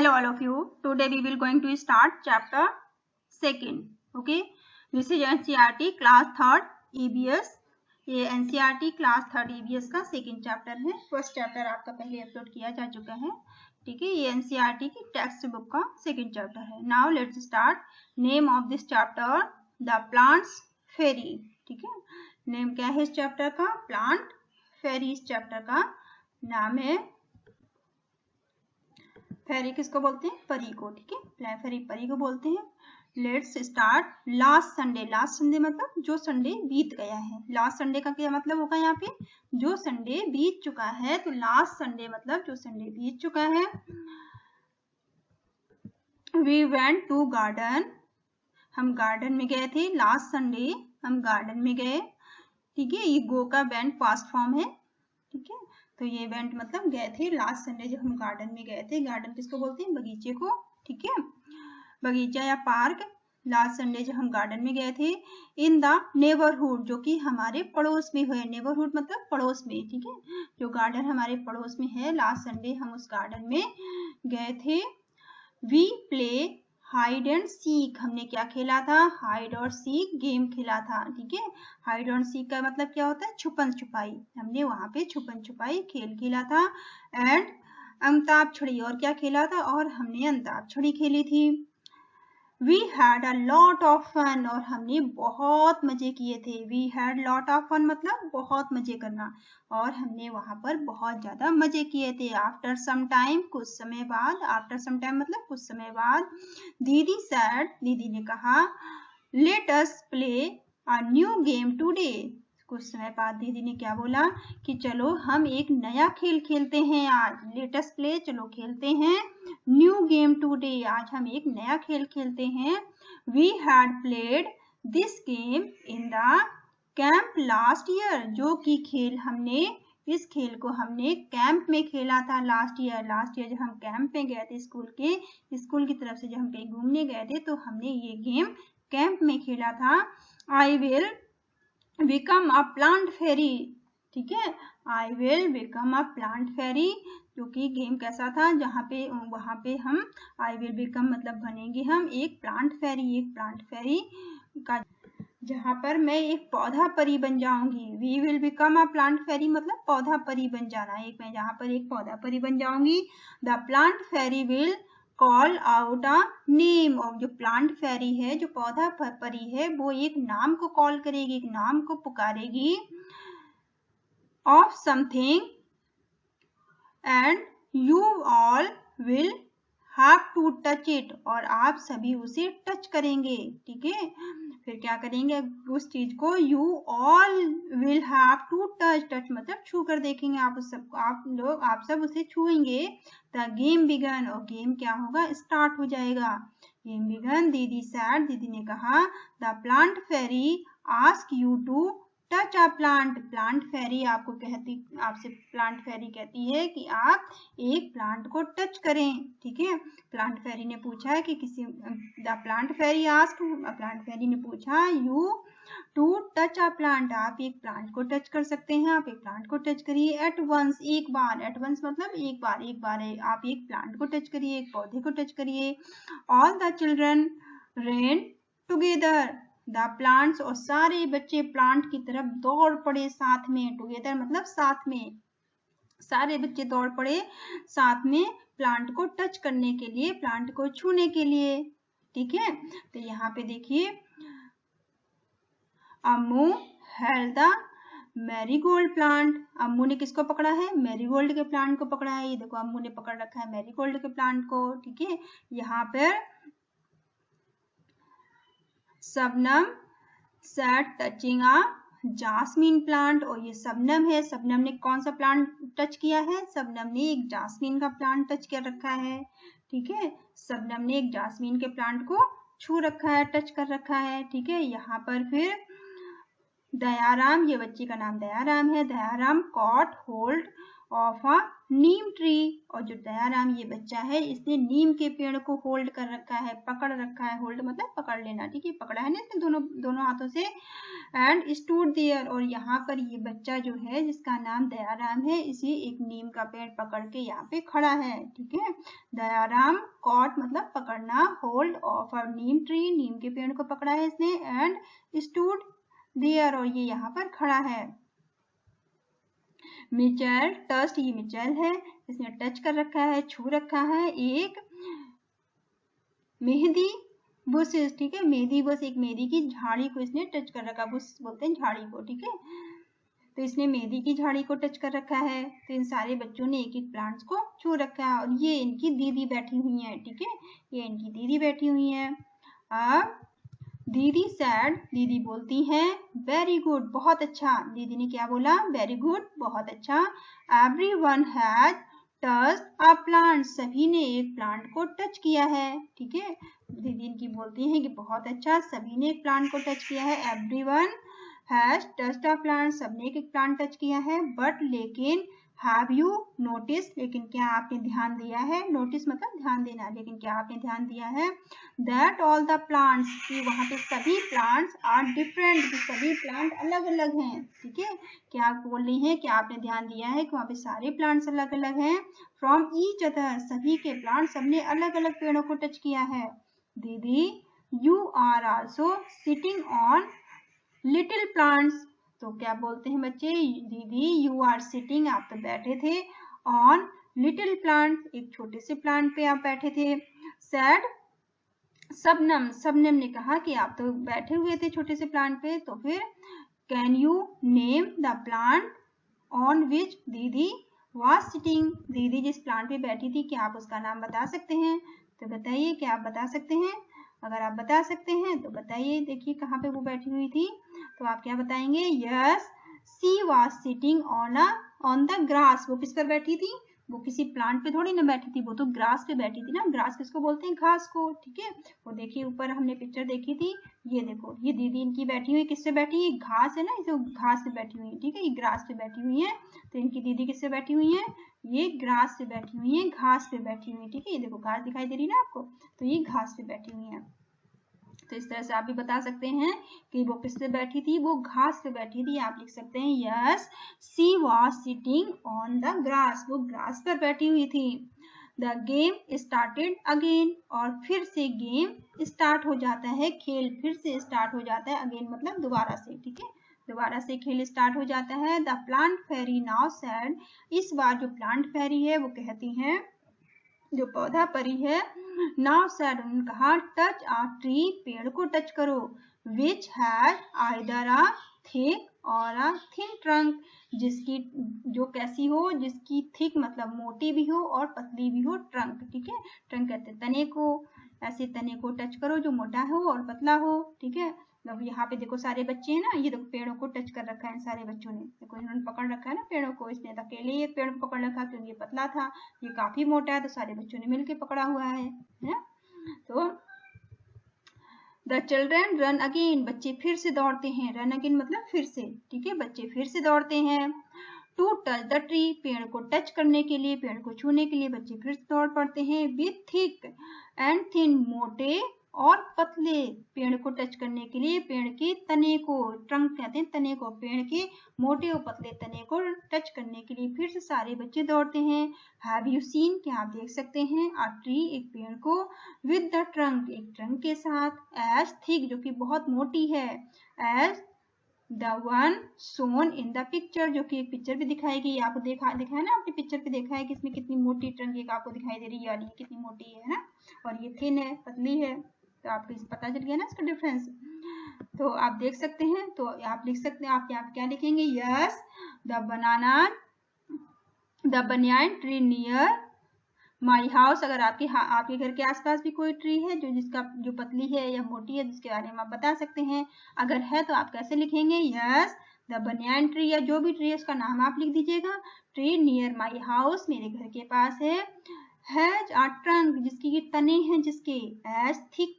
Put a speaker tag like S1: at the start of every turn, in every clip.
S1: Hello all of you. Today we will going to start chapter 2. Okay. This is NCERT class 3rd EBS. ये NCERT class 3rd EBS का second chapter है. First chapter आपका पहले upload किया जा चुका है. ठीक है. ये NCERT की टेक्स्ट बुक का सेकेंड चैप्टर है. Now let's start. Name of this chapter the plants fairy. ठीक है. नेम क्या है इस चैप्टर का? Plant fairy. इस चैप्टर का नाम है. फेरी किसको बोलते हैं? परी को. ठीक है. फेरी परी को बोलते हैं. Let's start. Last Sunday. Last Sunday मतलब जो संडे बीत गया है. लास्ट संडे का क्या मतलब होगा यहाँ पे? जो संडे बीत चुका है. तो लास्ट संडे मतलब जो संडे बीत चुका है. We went to garden. हम गार्डन में गए थे. लास्ट संडे हम गार्डन में गए. ठीक है. ये गो का वेंट पास्ट फॉर्म है. ठीक है. तो ये इवेंट मतलब गए थे लास्ट संडे जब हम गार्डन में गए थे. गार्डन किसको बोलते हैं? बगीचे को. ठीक है. बगीचा या पार्क. लास्ट संडे जब हम गार्डन में गए थे. इन द नेबरहुड, जो कि हमारे पड़ोस में है. नेबरहुड मतलब पड़ोस में. ठीक है. जो गार्डन हमारे पड़ोस में है. लास्ट संडे हम उस गार्डन में गए थे. We play hide and seek. हमने क्या खेला था? हाइड और सीक गेम खेला था. ठीक है. हाइड और सीक का मतलब क्या होता है? छुपन छुपाई. हमने वहां पे छुपन छुपाई खेल खेला था. एंड अंताक्षरी. और क्या खेला था? और हमने अंताक्षरी खेली थी. We had a lot of fun. और हमने बहुत मजे किए थे. We had lot of fun मतलब बहुत मजे करना. और हमने वहां पर बहुत ज्यादा मजे किए थे. आफ्टर सम टाइम, कुछ समय बाद. आफ्टर सम टाइम मतलब कुछ समय बाद. दीदी सैड. दीदी ने कहा. Let us play a new game today. कुछ समय बाद दीदी ने क्या बोला कि चलो हम एक नया खेल खेलते हैं आज. लेटेस्ट प्ले, चलो खेलते हैं. न्यू गेम टुडे, आज हम एक नया खेल खेलते हैं. We had played this game in the camp last year. जो कि खेल हमने, इस खेल को हमने कैंप में खेला था लास्ट ईयर. लास्ट ईयर जब हम कैंप में गए थे स्कूल की तरफ से जब हम कहीं घूमने गए थे तो हमने ये गेम कैंप में खेला था. I will become a plant fairy. ठीक है. I will become a plant fairy. जो कि गेम कैसा था? जहाँ पे वहां पे हम आई विल बिकम मतलब बनेंगे हम एक प्लांट फेरी. एक प्लांट फेरी का जहाँ पर मैं एक पौधा परी बन जाऊंगी. We will become a plant fairy मतलब पौधा परी बन जाना. एक मैं जहाँ पर एक पौधा परी बन जाऊंगी. The plant fairy will call out a name. और जो प्लांट फेरी है, जो पौधा परी है, वो एक नाम को कॉल करेगी, एक नाम को पुकारेगी. Of something and you all will have to touch it. और आप सभी उसे टच करेंगे. ठीक है. फिर क्या करेंगे उस चीज को? You all will have to touch. Touch मतलब छू कर देखेंगे आप उस सबको. आप सब उसे छुएंगे. The game began. और गेम क्या होगा? स्टार्ट हो जाएगा. Game began. दीदी सैड. दीदी ने कहा. The plant fairy ask you to touch a plant. Plant fairy आपसे प्लांट फेरी कहती है कि आप एक प्लांट को टच करें. ठीक है. प्लांट फेरी ने पूछा है कि the plant fairy ask. Plant fairy ने पूछा you to touch a plant. आप एक प्लांट को टच कर सकते हैं. आप एक प्लांट को टच करिए. एट वंस, एक बार. एट वंस मतलब एक बार है. आप एक प्लांट को टच करिए, एक पौधे को टच करिए. All the children rain together the plants. और सारे बच्चे प्लांट की तरफ दौड़ पड़े साथ में. टुगेदर मतलब साथ में. सारे बच्चे दौड़ पड़े साथ में प्लांट को टच करने के लिए, प्लांट को छूने के लिए. ठीक है. तो यहाँ पे देखिए अम्मू हेल्ड द मैरीगोल्ड प्लांट. अम्मू ने किसको पकड़ा है? मैरीगोल्ड के प्लांट को पकड़ा है. ये देखो अम्मू ने पकड़ रखा है मैरीगोल्ड के प्लांट को. ठीक है. यहाँ पर Shabnam sat touching a jasmine plant. और ये शबनम है. शबनम ने कौन सा प्लांट टच किया है? शबनम ने एक जास्मीन का प्लांट टच कर रखा है. ठीक है. शबनम ने एक जास्मीन के प्लांट को छू रखा है, टच कर रखा है. ठीक है. यहाँ पर फिर दयाराम, ये बच्चे का नाम दयाराम है. Dayaram cot hold of a neem tree. और जो दयाराम ये बच्चा है, इसने नीम के पेड़ को होल्ड कर रखा है, पकड़ रखा है. होल्ड मतलब पकड़ लेना. ठीक है. पकड़ा है ना इसने दोनों हाथों से. एंड स्टूड देयर, और यहाँ पर ये बच्चा जो है जिसका नाम दयाराम है, इसे एक नीम का पेड़ पकड़ के यहाँ पे खड़ा है। ठीक है, दयाराम कॉट मतलब पकड़ना, hold of a neem tree, नीम के पेड़ को पकड़ा है इसने, एंड स्टूड देयर, और ये यहाँ पर खड़ा है। मिचेल टस्ट, ये मिचेल है, इसने टच कर रखा है, छू रखा है एक मेहंदी बुशेस। ठीक है, मेहंदी बुश, एक मेहंदी की झाड़ी को इसने टच कर रखा, बुश बोलते हैं झाड़ी को। ठीक है, तो इसने मेहंदी की झाड़ी को टच कर रखा है। तो इन सारे बच्चों ने एक एक प्लांट्स को छू रखा है, और ये इनकी दीदी बैठी हुई है। ठीक है, ये इनकी दीदी बैठी हुई है। अब दीदी सैड, दीदी बोलती हैं वेरी गुड, बहुत अच्छा। दीदी ने क्या बोला? वेरी गुड, बहुत अच्छा। Everyone has touched a plant, सभी ने एक प्लांट को टच किया है। ठीक है, दीदी इनकी बोलती हैं कि बहुत अच्छा, सभी ने एक प्लांट को टच किया है। Everyone has touched a plant, सबने एक प्लांट टच किया है। बट लेकिन हैव यू नोटिस, लेकिन क्या आपने ध्यान दिया है? नोटिस मतलब ध्यान देना, लेकिन क्या आपने ध्यान दिया है? दैट ऑल द प्लांट्स, कि वहाँ पे सभी प्लांट्स आर डिफरेंट, कि सभी प्लांट अलग अलग हैं। ठीक है, क्या बोल रही हैं? क्या आपने ध्यान दिया है कि वहाँ पे सारे प्लांट्स अलग अलग हैं? फ्रॉम ईच अदर, सभी के प्लांट, सबने अलग अलग पेड़ों को टच किया है। दीदी you are also sitting on little plants, तो क्या बोलते हैं बच्चे? दीदी यू आर सिटिंग, आप तो बैठे थे, ऑन लिटिल प्लांट, एक छोटे से प्लांट पे आप बैठे थे। सैड सबनम, सबनम ने कहा कि आप तो बैठे हुए थे छोटे से प्लांट पे, तो फिर can you name the plant on which दीदी वाज सिटिंग, दीदी जिस प्लांट पे बैठी थी, क्या आप उसका नाम बता सकते हैं? तो बताइए, क्या आप बता सकते हैं? अगर आप बता सकते हैं तो बताइए, देखिए कहाँ पे वो बैठी हुई थी, तो आप क्या बताएंगे? Yes she was sitting on the grass, वो किस पर बैठी थी? वो किसी प्लांट पे थोड़ी ना बैठी थी, वो तो ग्रास पे बैठी थी ना। ग्रास किसको बोलते हैं? घास को। ठीक है, वो देखिए ऊपर हमने पिक्चर देखी थी, ये देखो, ये दीदी इनकी बैठी हुई किससे बैठी है? घास है ना, इसे घास से बैठी हुई है। ठीक है, ये ग्रास पे बैठी हुई है, तो इनकी दीदी किससे बैठी हुई है? ये ग्रास से बैठी हुई है, घास पे बैठी हुई है। ठीक है, ये देखो घास दिखाई दे रही है ना आपको, तो ये घास पे बैठी हुई है। तो इस तरह से आप भी बता सकते हैं कि वो किससे बैठी थी? वो घास पे बैठी थी। आप लिख सकते हैं yes she was sitting on the grass, वो ग्रास पर बैठी हुई थी। द गेम स्टार्टेड अगेन, और फिर से गेम स्टार्ट हो जाता है, खेल फिर से स्टार्ट हो जाता है। अगेन मतलब दोबारा से। ठीक है, दोबारा से खेल स्टार्ट हो जाता है। The plant fairy now said, इस बार जो प्लांट फेरी है वो कहती हैं, जो पौधा परी है, नाउ सैड, उन्होंने कहा, टच आ ट्री, पेड़ को टच करो, which has either a thick or a thin trunk, जिसकी जो कैसी हो, जिसकी थिक मतलब मोटी भी हो और पतली भी हो, ट्रंक। ठीक है, ट्रंक कहते हैं तने को, ऐसे तने को टच करो जो मोटा हो और पतला हो। ठीक है, अब यहाँ पे देखो सारे बच्चे हैं ना, ये देखो पेड़ों को टच कर रखा है इन सारे बच्चों ने, देखो इन्होंने पकड़ रखा है ना पेड़ों को, इसने अकेले एक पेड़ को पकड़ रखा क्योंकि ये पतला था, ये काफी मोटा है, तो सारे बच्चों ने मिलकर पकड़ा हुआ है। तो द चिल्ड्रेन रन अगेन, बच्चे फिर से दौड़ते हैं, रन अगेन मतलब फिर से। ठीक है, बच्चे फिर से दौड़ते हैं। टू टच द ट्री, पेड़ को टच करने के लिए, पेड़ को छूने के लिए बच्चे फिर से दौड़ पड़ते हैं। विथ थिक एंड थिन, मोटे और पतले, पेड़ को टच करने के लिए पेड़ के तने को, ट्रंक कहते हैं तने को, पेड़ के मोटे और पतले तने को टच करने के लिए फिर से सारे बच्चे दौड़ते हैं। हैव यू सीन, क्या आप देख सकते हैं? अ ट्री, एक पेड़ को, विद द ट्रंक, एक ट्रंक के साथ, एज थिक, जो कि बहुत मोटी है, as the one shown in the picture, जो कि एक पिक्चर भी दिखाई गई, आपको दिखाया ना, आपने पिक्चर पे देखा है कि इसमें कितनी मोटी ट्रंक एक आपको दिखाई दे रही है, और ये कितनी मोटी है ना, और ये थिन है, पतली है, तो आपको पता चल गया ना इसका डिफरेंस। तो आप देख सकते हैं, तो आप लिख सकते हैं, आप यहाँ क्या लिखेंगे? Yes the banyan tree near my house, अगर आपके घर के आसपास भी कोई ट्री है जो पतली है या मोटी है, जिसके बारे में आप बता सकते हैं, अगर है तो आप कैसे लिखेंगे? यस द बनियान ट्री, या जो भी ट्री है उसका नाम आप लिख दीजिएगा। ट्री नियर माई हाउस, मेरे घर के पास है। हैज अ ट्रंक, जिसकी तने हैं, जिसके, एज थिक,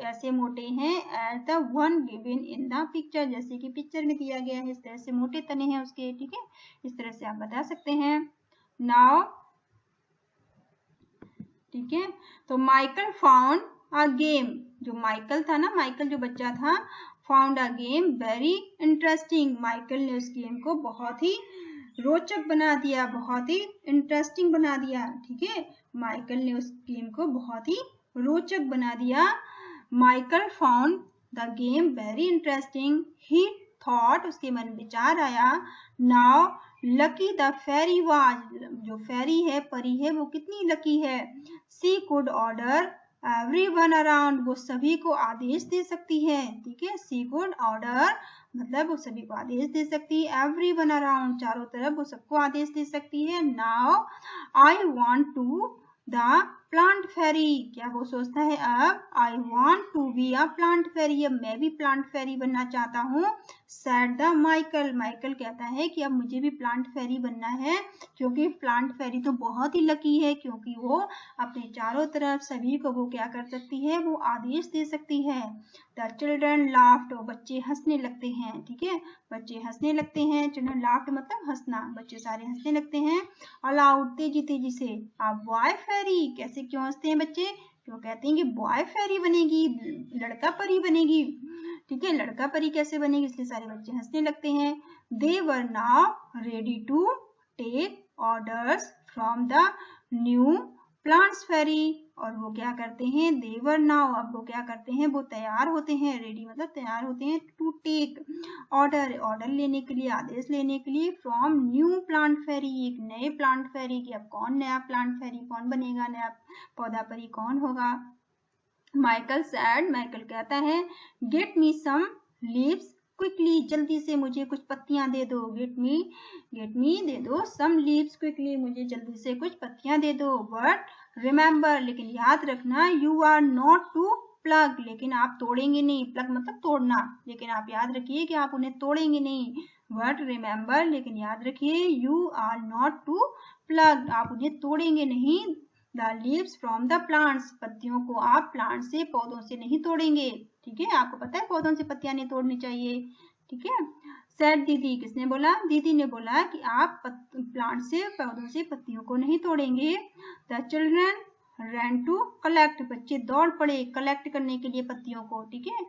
S1: ऐसे मोटे हैं, as the one given in the picture, जैसे कि पिक्चर में दिया गया है, इस तरह से मोटे तने हैं उसके। ठीक है, इस तरह से आप बता सकते हैं। नाउ ठीक है, तो माइकल फाउंड अ गेम, जो माइकल था ना, माइकल जो बच्चा था, found a game very interesting. Michael ने उस गेम को बहुत ही रोचक बना दिया, बहुत ही इंटरेस्टिंग बना दिया। ठीक है, माइकल ने उस गेम को बहुत ही रोचक बना दिया। Michael found the game very interesting. He thought, उसके मन में विचार आया। Now lucky the fairy was, जो फेरी है, परी है, वो कितनी लकी है। She could order everyone around, वो सभी को आदेश दे सकती है। ठीक है, शी कुड ऑर्डर मतलब वो सभी को आदेश दे सकती है। एवरीवन अराउंड, चारों तरफ वो सबको आदेश दे सकती है। Now I want to the plant fairy, क्या वो सोचता है अब, I want to be a plant fairy, अब मैं भी प्लांट फेरी बनना चाहता हूँ। सेड द माइकल, माइकल कहता है कि अब मुझे भी प्लांट फेरी बनना है, क्योंकि प्लांट फेरी तो बहुत ही लकी है, क्योंकि वो अपने चारों तरफ सभी को वो क्या कर सकती है, वो आदेश दे सकती है। द चिल्ड्रन लाफ्ड, बच्चे हंसने लगते हैं। ठीक है, बच्चे हंसने लगते हैं। चिल्ड्रन लाफ्ड मतलब हंसना, बच्चे सारे हंसने लगते हैं। अलाउड, तेजी तेजी से। अब बॉय फेरी, कैसे क्यों हंसते हैं बच्चे, क्यों कहते हैं कि बॉय फेरी बनेगी, लड़का परी बनेगी। ठीक है, लड़का परी कैसे बनेगी, इसलिए सारे बच्चे हंसने लगते हैं। They were now ready to take orders from the new plants fairy, और वो क्या करते हैं, देवर नाउ, अब वो क्या करते हैं, वो तैयार होते हैं। रेडी मतलब तैयार होते हैं। टू टेक ऑर्डर, ऑर्डर लेने के लिए, आदेश लेने के लिए। फ्रॉम न्यू प्लांट फेरी, एक नए प्लांट फेरी की, अब कौन नया प्लांट फेरी कौन बनेगा, नया पौधा परी कौन होगा। माइकल सैड, माइकल कहता है, get me some leaves quickly, जल्दी से मुझे कुछ पत्तियां दे दो। गेट मी दे दो, सम लीव्स क्विकली, मुझे जल्दी से कुछ पत्तियां दे दो। बट रिमेंबर, लेकिन याद रखना, you are not to pluck, लेकिन आप तोड़ेंगे नहीं। प्लग मतलब तोड़ना, लेकिन आप याद रखिए कि आप उन्हें तोड़ेंगे नहीं। बट रिमेंबर, लेकिन याद रखिए, you are not to pluck, आप उन्हें तोड़ेंगे नहीं। The leaves from the plants, पत्तियों को आप प्लांट से, पौधों से नहीं तोड़ेंगे। ठीक है, आपको पता है पौधों से पत्तियां नहीं तोड़नी चाहिए। ठीक है, सैड दीदी, किसने बोला, दीदी ने बोला कि आप प्लांट से, पौधों से पत्तियों को नहीं तोड़ेंगे। The children ran to collect, बच्चे दौड़ पड़े कलेक्ट करने के लिए पत्तियों को। ठीक है,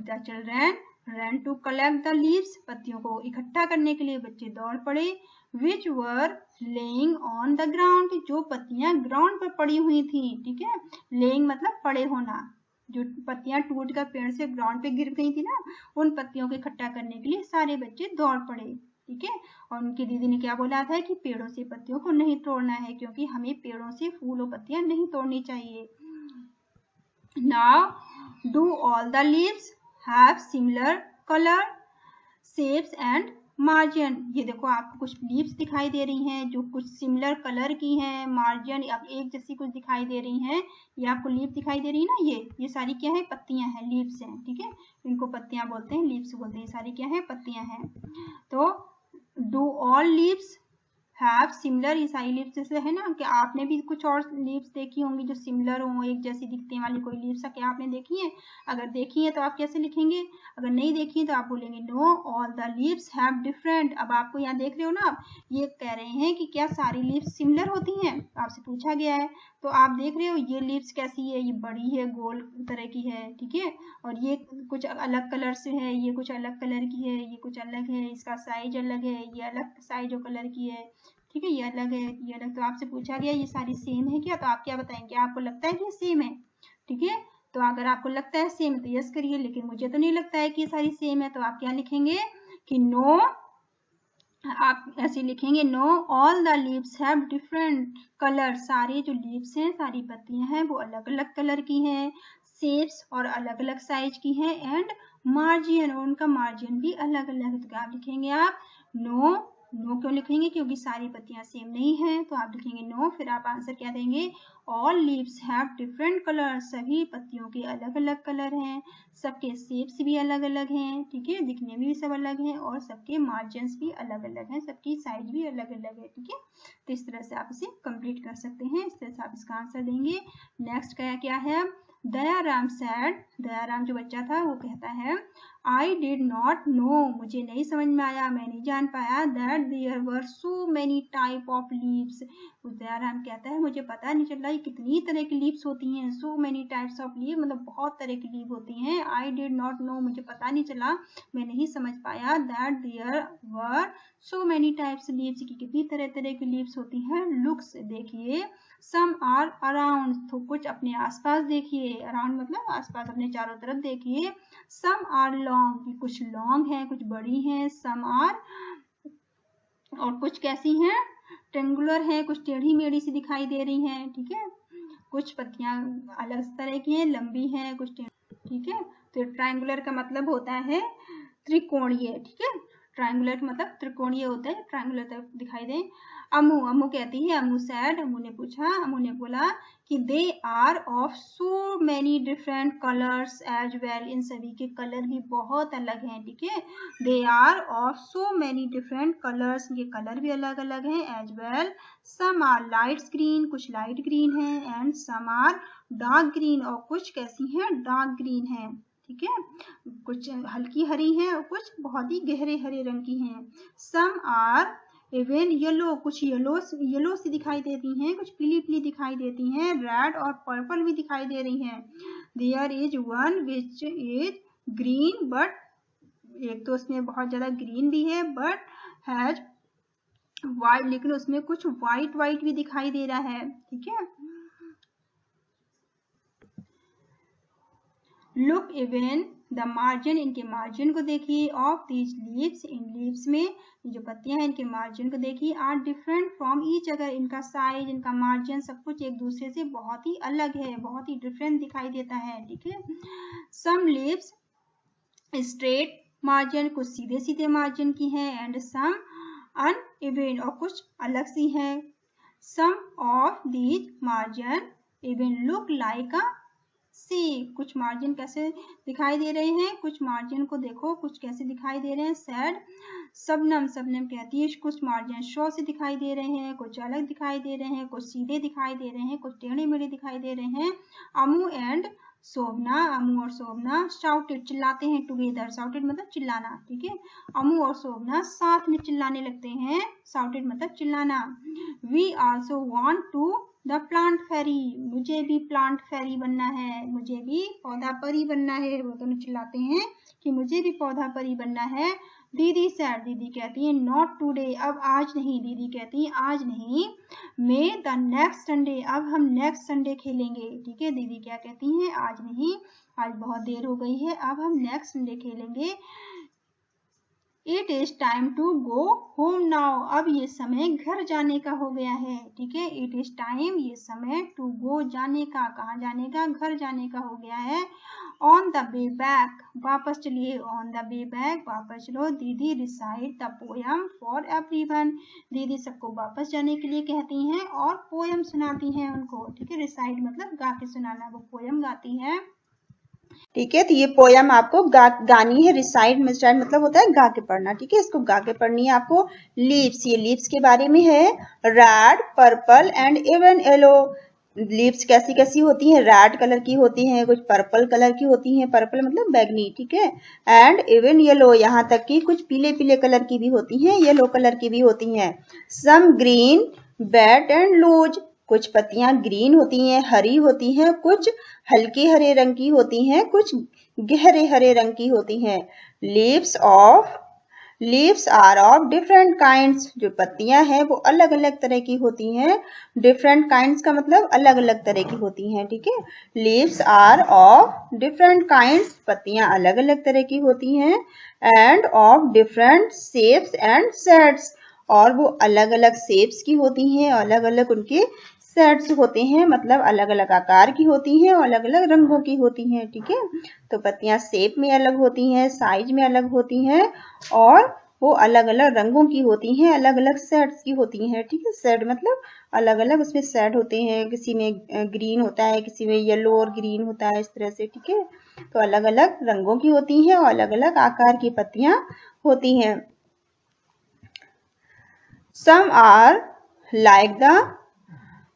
S1: the children ran to collect the leaves, पत्तियों को इकट्ठा करने के लिए बच्चे दौड़ पड़े। Which were lying on the ground, जो पत्तियां ग्राउंड पर पड़ी हुई थी। ठीक है, लेइंग मतलब पड़े होना, जो पत्तियां टूट कर पेड़ से ग्राउंड पे गिर गई थी ना, उन पत्तियों को इकट्ठा करने के लिए सारे बच्चे दौड़ पड़े। ठीक है, और उनकी दीदी ने क्या बोला था कि पेड़ों से पत्तियों को नहीं तोड़ना है, क्योंकि हमें पेड़ों से फूल और पत्तियां नहीं तोड़नी चाहिए। Now do all the leaves have similar colour, shapes and margin, ये देखो आपको कुछ लीव्स दिखाई दे रही हैं जो कुछ सिमिलर कलर की हैं, मार्जिन अब एक जैसी कुछ दिखाई दे रही हैं। ये आपको लीव दिखाई दे रही है ना, ये सारी क्या है, पत्तियां हैं, लीव्स हैं। ठीक है, इनको पत्तियां बोलते हैं, लीव्स बोलते हैं, सारी क्या है, पत्तियां हैं। तो do all leaves have similar, ये सारी लीव्स जैसे है ना, कि आपने भी कुछ और लीव्स देखी होंगी जो सिमिलर हो, एक जैसी दिखने वाली कोई लीव्स है, क्या आपने देखी है, अगर देखी है तो आप कैसे लिखेंगे, अगर नहीं देखी है तो आप बोलेंगे know all the leaves have different. अब आपको यहाँ देख रहे हो ना, आप ये कह रहे हैं कि क्या सारी लीव्स सिमिलर होती हैं, आपसे पूछा गया है, तो आप देख रहे हो ये लीव्स कैसी है, ये बड़ी है, गोल तरह की है। ठीक है, और ये कुछ अलग कलर से है, ये कुछ अलग कलर की है, ये कुछ अलग है, इसका साइज अलग है, ये अलग साइज और कलर की है। ठीक है, ये अलग है, ये अलग। तो आपसे पूछा गया ये सारी सेम है क्या, तो आप क्या बताएंगे, आपको लगता है कि ये सेम है। ठीक है, तो अगर आपको लगता है सेम तो यस करिए, लेकिन मुझे तो नहीं लगता है कि ये सारी सेम है, तो आप क्या लिखेंगे कि नो, आप ऐसे लिखेंगे know all the leaves have different colour, सारे जो लीव्स हैं, सारी पत्तियां हैं, वो अलग अलग कलर की हैं, शेप्स और अलग अलग साइज की हैं, एंड मार्जिन, और उनका मार्जिन भी अलग अलग है। तो क्या लिखेंगे आप, नो, नो क्यों लिखेंगे, क्योंकि सारी पत्तियां सेम नहीं है, तो आप लिखेंगे नो, फिर आप आंसर क्या देंगे, all leaves have different colour, सभी पत्तियों के अलग अलग कलर हैं, सबके शेप्स भी अलग अलग हैं। ठीक है, दिखने में भी सब अलग हैं, और सबके मार्जिन्स भी अलग अलग हैं, सबकी साइज भी अलग अलग है। ठीक है, तो इस तरह से आप इसे कंप्लीट कर सकते हैं, इस तरह से आप इसका आंसर देंगे। नेक्स्ट क्या क्या है, दयाराम सैड, दयाराम जो बच्चा था वो कहता है, I did not know, मुझे नहीं समझ में आया, मैं नहीं जान पाया that there were so many type of leaves. उदाहरण कहता है मुझे पता नहीं चला ये कितनी तरह की लीव्स होती हैं. so many types of leaves मतलब बहुत तरह की लीव होती हैं. I did not know, मुझे पता नहीं चला, मैं नहीं समझ पाया that there were so many types leaves की कितनी तरह तरह की लीव्स होती हैं. looks देखिए, some are around, तो कुछ अपने आसपास देखिए, around मतलब आसपास अपने चारों तरफ देखिए. some are long, कुछ लॉन्ग हैं, कुछ बड़ी हैं. some are, और कुछ कैसी हैं, ट्रेंगुलर हैं, कुछ टेढ़ी मेढ़ी सी दिखाई दे रही हैं. ठीक है, कुछ पत्तियां अलग तरह की हैं, लंबी हैं, कुछ ठीक है. तो ट्रायंगुलर का मतलब होता है त्रिकोणीय. ठीक है, ट्रायंगुलर का मतलब त्रिकोणीय होता है, ट्रायंगुलर दिखाई दे. अमू कहती है, अमू सैड, अमू ने पूछा, अमू ने बोला कि they are of so many different colours as well, इन सभी के कलर भी बहुत अलग हैं. ठीक है, they are of so many different colours, ये कलर भी अलग अलग हैं. As well, some are light green, कुछ लाइट ग्रीन है. And some are dark green, और कुछ कैसी हैं, डार्क ग्रीन है. ठीक है, कुछ हल्की हरी हैं और कुछ बहुत ही गहरे हरे रंग की हैं. सम आर इवन येलो, कुछ येलो सी दिखाई देती हैं, कुछ पीली पीली दिखाई देती हैं. रेड और पर्पल भी दिखाई दे रही हैं. There is one which is green, but एक तो उसमें बहुत ज्यादा ग्रीन भी है, बट हैज वाइट, लेकिन उसमें कुछ वाइट वाइट भी दिखाई दे रहा है. ठीक है, लुक इवन द मार्जिन, इनके मार्जिन को देखिए. ऑफ दीज लीव्स, इन लीव्स में जो पत्तियां हैं इनके मार्जिन को देखिए. Are different from each other, इनका साइज, इनका मार्जिन सब कुछ एक दूसरे से बहुत ही अलग है, बहुत ही डिफरेंट दिखाई देता है. ठीक है, सम लीव्स स्ट्रेट मार्जिन, कुछ सीधे सीधे मार्जिन की हैं. एंड सम अनइवन, और कुछ अलग सी हैं. Some of these margin even look like a saw, कुछ मार्जिन कैसे दिखाई दे रहे हैं, कुछ मार्जिन को देखो कुछ कैसे दिखाई दे रहे हैं. सैड, सबनम कहती है कुछ मार्जिन शो से दिखाई दे रहे हैं, कुछ अलग दिखाई दे रहे हैं, कुछ सीधे दिखाई दे रहे हैं, कुछ टेढ़े मेढ़े दिखाई दे रहे हैं. अमू एंड शोभना, अमू और शोभना शाउटेड, चिल्लाते हैं. टुगेदर, शाउटेड मतलब चिल्लाना. ठीक है, अमू और शोभना साथ में चिल्लाने लगते हैं. शाउटेड मतलब चिल्लाना. We also want to the plant fairy, मुझे भी प्लांट फेरी बनना है, मुझे भी पौधा परी बनना है. वो दोनों चिल्लाते हैं कि मुझे भी पौधा परी बनना है. दीदी सैड, दीदी कहती है नॉट टुडे, अब आज नहीं. दीदी कहती है आज नहीं. मे द नेक्स्ट संडे, अब हम नेक्स्ट संडे खेलेंगे. ठीक है, दीदी क्या कहती हैं, आज नहीं, आज बहुत देर हो गई है, अब हम नेक्स्ट संडे खेलेंगे. It is time to go home now, अब ये समय घर जाने का हो गया है. ठीक है, इट इज टाइम, ये समय, टू गो जाने का, कहाँ जाने का, घर जाने का हो गया है. ऑन द वे बैक, वापस चलिए. ऑन द वे बैक, वापस चलो. दीदी recite the poem for everyone, दीदी सबको वापस जाने के लिए कहती हैं और पोयम सुनाती हैं उनको. ठीक है, रिसाइट मतलब गा के सुनाना, वो पोयम गाती है.
S2: ठीक है, तो ये पोयम आपको गानी है. रिसाइट मतलब होता है गा के पढ़ना. ठीक है, इसको गा के पढ़नी है आपको. लीव्स, ये लीव्स के बारे में है. Red, purple and even yellow, leaves कैसी कैसी होती हैं, रेड कलर की होती हैं, कुछ पर्पल कलर की होती हैं, पर्पल मतलब बैगनी. ठीक है, एंड इवन येलो, यहाँ तक कि कुछ पीले पीले कलर की भी होती हैं, येलो कलर की भी होती हैं. Some green, wet and loose, कुछ पत्तियां ग्रीन होती हैं, हरी होती हैं, कुछ हल्के हरे रंग की होती हैं, कुछ गहरे हरे रंग की होती हैं. Leaves are of different kinds, जो पत्तियां हैं वो अलग अलग तरह की होती हैं. डिफरेंट काइंड्स का मतलब अलग अलग तरह की होती हैं. ठीक है, leaves are of different kinds, पत्तियां अलग अलग तरह की होती हैं. And of different shapes and shades, और वो अलग अलग शेप्स की होती हैं, अलग अलग उनके सेट्स होते हैं, मतलब अलग अलग आकार की होती हैं और अलग अलग रंगों की होती हैं. ठीक है, तो पत्तियां शेप में अलग होती हैं, साइज में अलग होती हैं, और वो अलग अलग रंगों की होती हैं, अलग अलग सेट्स की होती हैं. ठीक है, सेट मतलब अलग अलग उसमें सेट होते हैं, किसी में ग्रीन होता है, किसी में येलो और ग्रीन होता है, इस तरह से. ठीक है, तो अलग अलग रंगों की होती हैं और अलग अलग आकार की पत्तियां होती हैं. Some are like the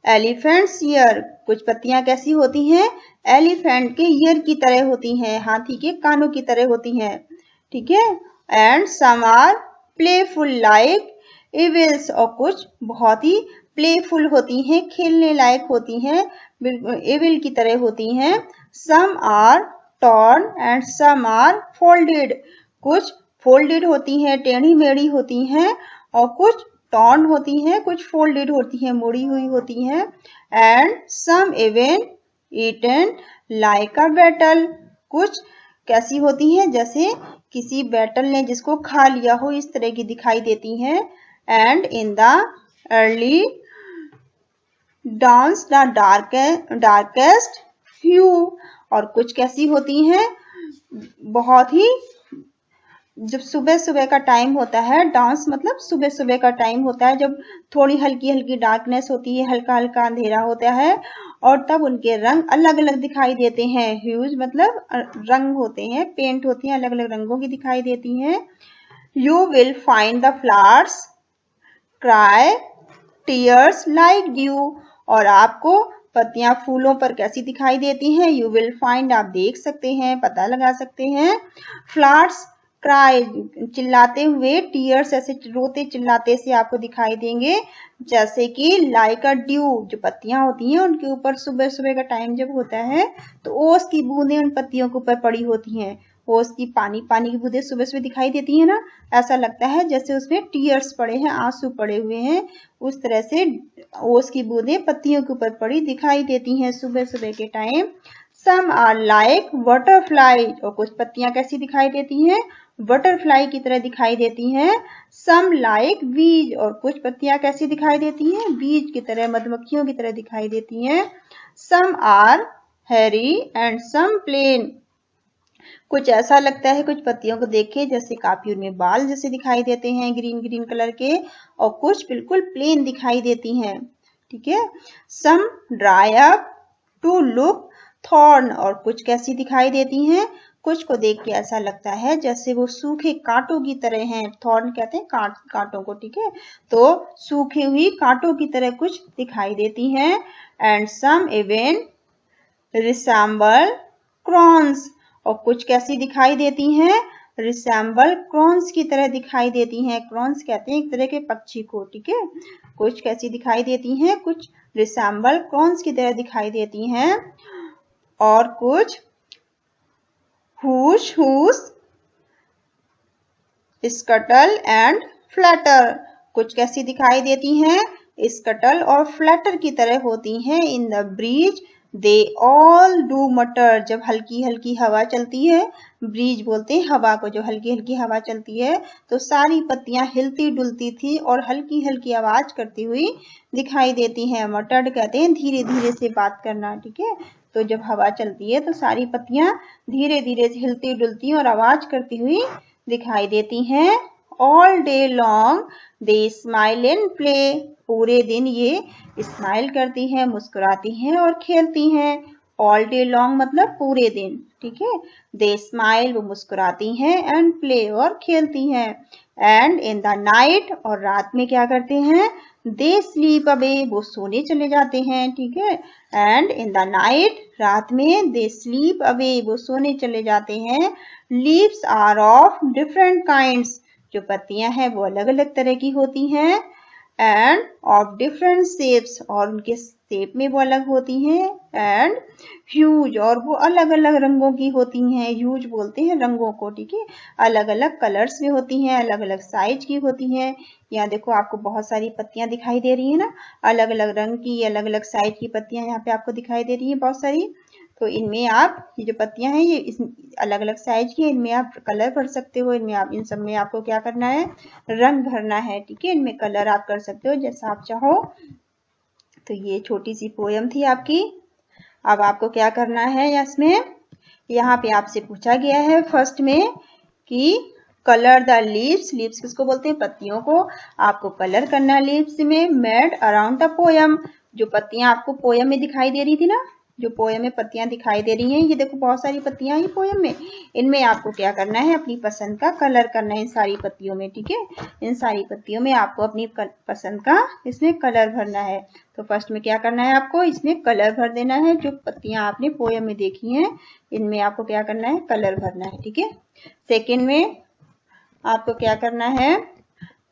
S2: elephant's ear, कुछ पत्तियां कैसी होती हैं, एलिफेंट के ईयर की तरह होती हैं, हाथी के कानों की तरह होती हैं. ठीक है, and some are playful like evils, और कुछ बहुत ही प्लेफुल होती हैं, खेलने लायक होती हैं, एविल की तरह होती हैं। Some are torn and some are folded, कुछ फोल्डेड होती हैं, टेढ़ी मेढ़ी होती हैं, और कुछ टॉर्न होती हैं, कुछ फोल्डेड होती हैं, मुड़ी हुई होती हैं। And some even eaten like a battle, कुछ कैसी होती हैं, जैसे किसी बैटल ने जिसको खा लिया हो, इस तरह की दिखाई देती हैं। And in the early dance the darkest hue, और कुछ कैसी होती हैं, बहुत ही, जब सुबह सुबह का टाइम होता है, डांस मतलब सुबह सुबह का टाइम होता है, जब थोड़ी हल्की हल्की डार्कनेस होती है, हल्का हल्का अंधेरा होता है, और तब उनके रंग अलग अलग दिखाई देते हैं। ह्यूज मतलब रंग होते हैं, पेंट होती हैं, अलग अलग रंगों की दिखाई देती हैं। You will find the flowers cry tears like due, और आपको पत्तियां फूलों पर कैसी दिखाई देती हैं, यू विल फाइंड आप देख सकते हैं, पता लगा सकते हैं। फ्लावर्स क्राई चिल्लाते हुए, टीयर्स ऐसे रोते चिल्लाते से आपको दिखाई देंगे, जैसे कि लाइक अ ड्यू, जो पत्तियां होती हैं उनके ऊपर सुबह सुबह का टाइम जब होता है तो ओस की बूंदें उन पत्तियों के ऊपर पड़ी होती हैं, ओस की पानी पानी की बूंदें सुबह सुबह दिखाई देती है ना, ऐसा लगता है जैसे उसमें टीयर्स पड़े हैं, आंसू पड़े हुए हैं, उस तरह से ओस की बूंदें पत्तियों के ऊपर पड़ी दिखाई देती हैं सुबह सुबह के time. Some are like butterfly, और कुछ पत्तियां कैसी दिखाई देती हैं, बटरफ्लाई की तरह दिखाई देती हैं। सम लाइक बीज, और कुछ पत्तियां कैसी दिखाई देती हैं, बीज की तरह, मधुमक्खियों की तरह दिखाई देती हैं। Some are hairy and some plain, कुछ ऐसा लगता है कुछ पत्तियों को देखे जैसे काफी उनमें बाल जैसे दिखाई देते हैं ग्रीन ग्रीन कलर के, और कुछ बिल्कुल प्लेन दिखाई देती हैं। ठीक है, some dry up to look thorn, और कुछ कैसी दिखाई देती हैं, कुछ को देख के ऐसा लगता है जैसे वो सूखे कांटों की तरह हैं, थॉर्न कहते हैं कांटों को। ठीक है, तो सूखी हुई कांटों की तरह कुछ दिखाई देती हैं। And some even resemble crowns, और कुछ कैसी दिखाई देती हैं, रिसेम्बल क्रॉन्स की तरह दिखाई देती हैं, क्रॉन्स कहते हैं एक तरह के पक्षी को। ठीक है, कुछ कैसी दिखाई देती हैं, कुछ रिसेम्बल क्रॉन्स की तरह दिखाई देती हैं, और कुछ हुश हुश स्कटल एंड फ्लैटर, कुछ कैसी दिखाई देती हैं, स्कटल और फ्लैटर की तरह होती हैं। In the breeze they all do मटर, जब हल्की हल्की हवा चलती है, ब्रीज बोलते हैं हवा को, जो हल्की हल्की हवा चलती है तो सारी पत्तियां हिलती डुलती थी और हल्की हल्की आवाज करती हुई दिखाई देती हैं। मटर्ड कहते हैं धीरे धीरे से बात करना। ठीक है, तो जब हवा चलती है तो सारी पत्तियां धीरे धीरे से हिलती डुलती और आवाज करती हुई दिखाई देती हैं। All day long they smile and play, पूरे दिन ये स्माइल करती हैं, मुस्कुराती हैं और खेलती हैं। ऑल डे लॉन्ग मतलब पूरे दिन। ठीक है, दे स्माइल वो मुस्कुराती हैं, एंड प्ले और खेलती हैं। एंड इन द नाइट, और रात में क्या करते हैं, दे स्लीप अवे वो सोने चले जाते हैं। ठीक है, एंड इन द नाइट रात में दे स्लीप अवे वो सोने चले जाते हैं। Leaves are of different kinds, जो पत्तियां हैं वो अलग अलग तरह की होती हैं। एंड ऑफ डिफरेंट शेप्स, और उनके शेप में वो अलग होती हैं। एंड ह्यूज, और वो अलग अलग रंगों की होती हैं, ह्यूज बोलते हैं रंगों को। ठीक है, अलग अलग कलर्स में होती हैं, अलग अलग साइज की होती हैं। यहाँ देखो आपको बहुत सारी पत्तियां दिखाई दे रही है ना, अलग अलग रंग की अलग अलग साइज की पत्तियां यहाँ पे आपको दिखाई दे रही है बहुत सारी। तो इनमें आप ये जो पत्तियां हैं ये इस अलग अलग साइज की, इनमें आप कलर भर सकते हो, इनमें आप इन सब में आपको क्या करना है, रंग भरना है। ठीक है, इनमें कलर आप कर सकते हो जैसा आप चाहो। तो ये छोटी सी पोयम थी आपकी। अब आपको क्या करना है, इसमें यहाँ पे आपसे पूछा गया है फर्स्ट में कि कलर द लीव्स, लीव्स किसको बोलते हैं, पत्तियों को। आपको कलर करना है लीव्स में। मेड अराउंड द पोयम, जो पत्तियां आपको पोयम में दिखाई दे रही थी ना, जो पोयम में पत्तियां दिखाई दे रही हैं, ये देखो बहुत सारी पत्तियां हैं पोयम में, इनमें आपको क्या करना है, अपनी पसंद का कलर करना है इन सारी पत्तियों में। ठीक है, इन सारी पत्तियों में आपको अपनी पसंद का इसमें कलर भरना है। तो फर्स्ट में क्या करना है, आपको इसमें कलर भर देना है। जो पत्तियां आपने पोयम में देखी हैं इनमें आपको क्या करना है, कलर भरना है। ठीक है, सेकेंड में आपको क्या करना है,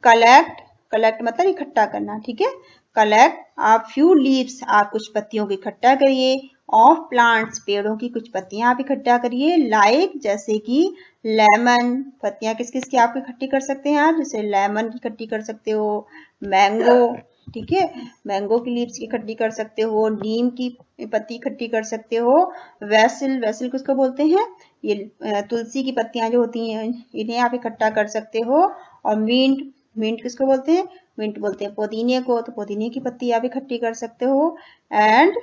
S2: कलेक्ट, कलेक्ट मतलब इकट्ठा करना, ठीक है। कलेक्ट आप फ्यू लीव्स, आप कुछ पत्तियों को इकट्ठा करिए, ऑफ प्लांट्स पेड़ों की कुछ पत्तियां आप इकट्ठा करिए, लाइक जैसे कि लेमन, पत्तियां किस किस की आप इकट्ठी कर सकते हैं, आप जैसे लेमन की इकट्ठी कर सकते हो, मैंगो, ठीक है, मैंगो की लीव्स इकट्ठी कर सकते हो, नीम की पत्ती इकट्ठी कर सकते हो, वैसिल, वैसिल किसको बोलते हैं, ये तुलसी की पत्तियां जो होती हैं इन्हें आप इकट्ठा कर सकते हो, और मिंट, मिंट किसको बोलते हैं, मिंट बोलते हैं पुदीने को, तो पुदीने की पत्ती आप इकट्ठी कर सकते हो, एंड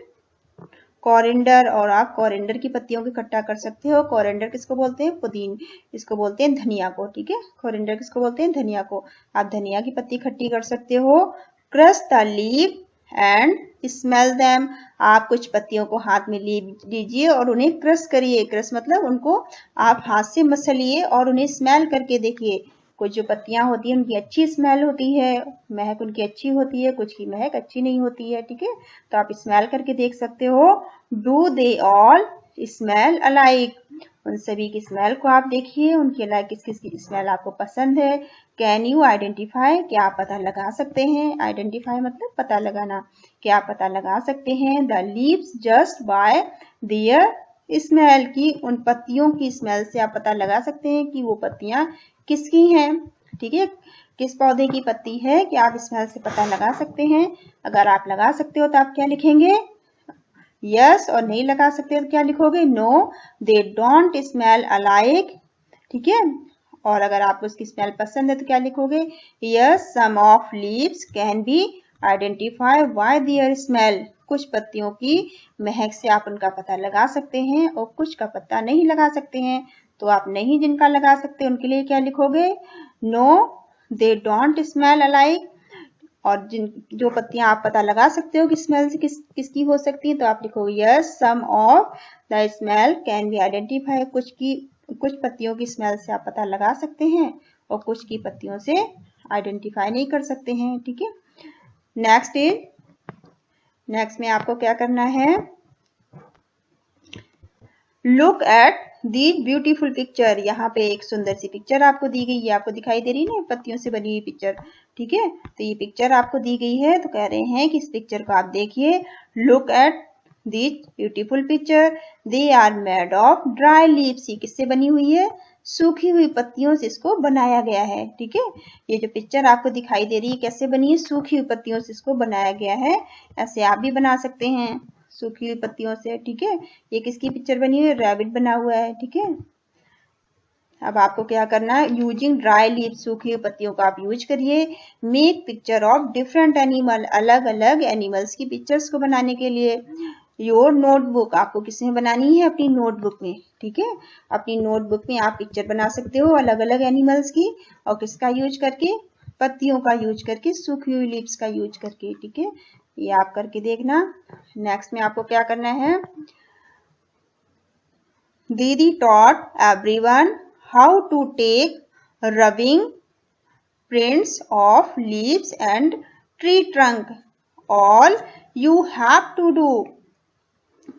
S2: कोरिएंडर, और आप कोरिएंडर की पत्तियों को इकट्ठा कर सकते हो। कोरिएंडर किसको बोलते हैं, पुदीन, इसको बोलते हैं धनिया को, ठीक है, कोरिएंडर किसको बोलते हैं, धनिया को, आप धनिया की पत्ती इकट्ठी कर सकते हो। Crush the leaf and smell them, आप कुछ पत्तियों को हाथ में लीजिए और उन्हें क्रश करिए, क्रश मतलब उनको आप हाथ से मसलिए और उन्हें स्मेल करके देखिए। कुछ जो पत्तियां होती हैं उनकी अच्छी स्मेल होती है, महक उनकी अच्छी होती है, कुछ की महक अच्छी नहीं होती है, ठीक है, तो आप स्मेल करके देख सकते हो। Do they all smell alike, उन सभी की स्मेल को आप देखिए, उनके अलाइक किस किस की स्मेल आपको पसंद है। कैन यू आइडेंटिफाई, क्या आप पता लगा सकते हैं, आइडेंटिफाई मतलब पता लगाना, क्या आप पता लगा सकते हैं the leaves just by their smell, की उन पत्तियों की स्मेल से आप पता लगा सकते हैं कि वो पत्तियां किसकी हैं, ठीक है, किस पौधे की पत्ती है, क्या आप स्मेल से पता लगा सकते हैं। अगर आप लगा सकते हो तो आप क्या लिखेंगे, यस, और नहीं लगा सकते तो क्या लिखोगे, no, they don't smell alike, ठीक है, और अगर आपको उसकी स्मेल पसंद है तो क्या लिखोगे, yes, some of leaves can be identify by their smell, कुछ पत्तियों की महक से आप उनका पता लगा सकते हैं और कुछ का पता नहीं लगा सकते हैं, तो आप नहीं जिनका लगा सकते उनके लिए क्या लिखोगे, no, they don't smell alike, और जिन जो पत्तियां आप पता लगा सकते हो कि स्मेल से किसकी हो सकती है तो आप लिखोगे yes, some of the smell can be identify, कुछ पत्तियों की स्मेल से आप पता लगा सकते हैं और कुछ की पत्तियों से आइडेंटिफाई नहीं कर सकते हैं, ठीक है। नेक्स्ट में आपको क्या करना है, look at the beautiful picture, यहाँ पे एक सुंदर सी पिक्चर आपको दी गई है, आपको दिखाई दे रही है ना पत्तियों से बनी हुई पिक्चर, ठीक है, तो ये पिक्चर आपको दी गई है, तो कह रहे हैं कि इस पिक्चर को आप देखिए, look at the beautiful picture, they are made of dry leaves, ये किससे बनी हुई है, सूखी हुई पत्तियों से इसको बनाया गया है, ठीक है, ये जो पिक्चर आपको दिखाई दे रही है कैसे बनी है, सूखी हुई पत्तियों से इसको बनाया गया है, ऐसे आप भी बना सकते हैं सूखी हुई पत्तियों से, ठीक है, ये किसकी पिक्चर बनी हुई है, रैबिट बना हुआ है, ठीक है। अब आपको क्या करना है, यूजिंग ड्राई लीव, सूखी हुई पत्तियों को आप यूज करिए, make picture of different animal, अलग अलग एनिमल्स की पिक्चर्स को बनाने के लिए। योर नोटबुक, आपको किसमें बनानी है, अपनी नोटबुक में, ठीक है, अपनी नोटबुक में आप पिक्चर बना सकते हो अलग अलग एनिमल्स की, और किसका यूज करके, पत्तियों का यूज करके, सूखी हुई लीव्स का यूज करके, ठीक है, ये आप करके देखना। नेक्स्ट में आपको क्या करना है, दीदी taught everyone how to take rubbing prints of leaves and tree trunk, all you have to do,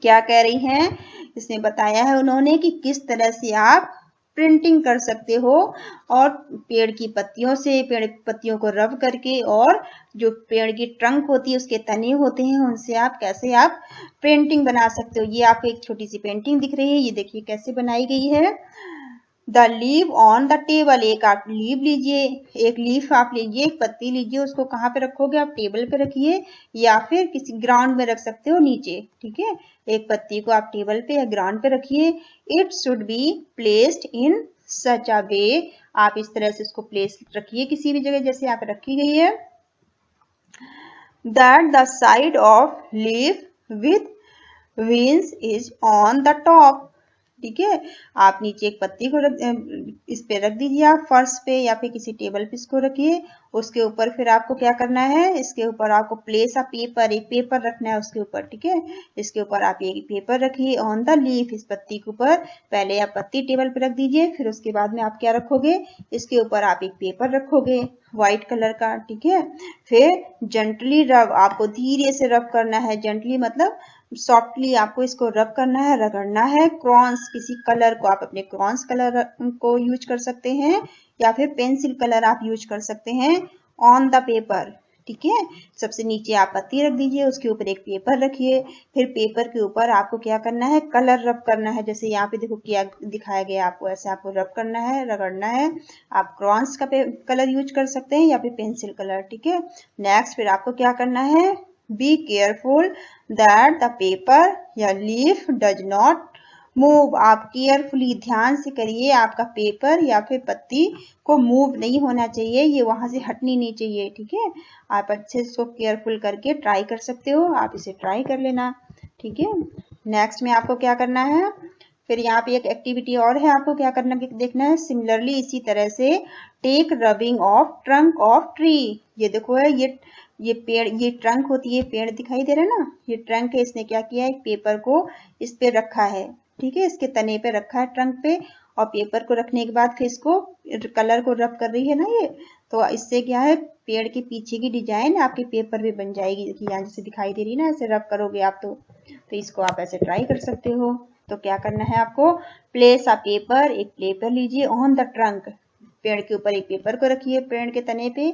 S2: क्या कह रही हैं, इसमें बताया है उन्होंने कि किस तरह से आप प्रिंटिंग कर सकते हो, और पेड़ की पत्तियों से, पेड़ की पत्तियों को रब करके, और जो पेड़ की ट्रंक होती है उसके तने होते हैं उनसे आप कैसे आप पेंटिंग बना सकते हो। ये आपको एक छोटी सी पेंटिंग दिख रही है, ये देखिए कैसे बनाई गई है। The leave on the table, एक आप लीव लीजिए, एक लीफ आप लीजिए, एक पत्ती लीजिए, उसको कहाँ पे रखोगे आप, टेबल पे रखिए, या फिर किसी ग्राउंड में रख सकते हो नीचे, ठीक है, एक पत्ती को आप टेबल पे या ग्राउंड पे रखिए। It should be placed in such a way, आप इस तरह से उसको प्लेस रखिए किसी भी जगह जैसे यहाँ पे रखी गई है, that the side of leaf with wings is on the top, ठीक है, आप नीचे एक पत्ती को इस पे रख दीजिए, आप फर्श पे या फिर किसी टेबल पे इसको रखिए, उसके ऊपर फिर आपको क्या करना है, इसके ऊपर आपको प्लेस अ पेपर, एक पेपर रखना है उसके ऊपर, ठीक है, इसके ऊपर आप एक पेपर रखिए, ऑन द लीफ, इस पत्ती के ऊपर, पहले आप पत्ती टेबल पे रख दीजिए, फिर उसके बाद में आप क्या रखोगे, इसके ऊपर आप एक पेपर रखोगे व्हाइट कलर का, ठीक है, फिर जेंटली रब, आपको धीरे से रब करना है, जेंटली मतलब सॉफ्टली आपको इसको रब करना है, रगड़ना है। क्रॉन्स, किसी कलर को आप अपने क्रॉन्स कलर को यूज कर सकते हैं, या फिर पेंसिल कलर आप यूज कर सकते हैं ऑन द पेपर। ठीक है, सबसे नीचे आप पत्ती रख दीजिए, उसके ऊपर एक पेपर रखिए, फिर पेपर के ऊपर आपको क्या करना है, कलर रब करना है। जैसे यहाँ पे देखो क्या दिखाया गया आपको, ऐसे आपको रब करना है, रगड़ना है। आप क्रॉन्स का कलर यूज कर सकते हैं या फिर पेंसिल कलर। ठीक है, नेक्स्ट फिर आपको क्या करना है, be careful that the paper या लीफ डज नॉट मूव। आप केयरफुली ध्यान से करिए, आपका पेपर या फिर पत्ती को मूव नहीं होना चाहिए, ये वहां से हटनी नहीं चाहिए। ठीक है, आप अच्छे से इसको केयरफुल करके ट्राई कर सकते हो, आप इसे ट्राई कर लेना। ठीक है, नेक्स्ट में आपको क्या करना है, फिर यहाँ पे एक एक्टिविटी और है, आपको क्या करना देखना है, सिमिलरली इसी तरह से take rubbing of trunk of tree. ये देखो है, ये पेड़, ये ट्रंक होती है, पेड़ दिखाई दे रहा है ना, ये ट्रंक है, इसने क्या किया है, एक पेपर को इस पे रखा है। ठीक है, इसके तने पे रखा है ट्रंक पे, और पेपर को रखने के बाद फिर इसको कलर को रब कर रही है ना ये, तो इससे क्या है, पेड़ के पीछे की डिजाइन आपके पेपर पे बन जाएगी। यहाँ जैसे दिखाई दे रही है ना, ऐसे रब करोगे आप तो इसको आप ऐसे ट्राई कर सकते हो। तो क्या करना है आपको, प्लेस अ पेपर, एक पेपर लीजिए ऑन द ट्रंक, पेड़ के ऊपर एक पेपर को रखिए पेड़ के तने पे,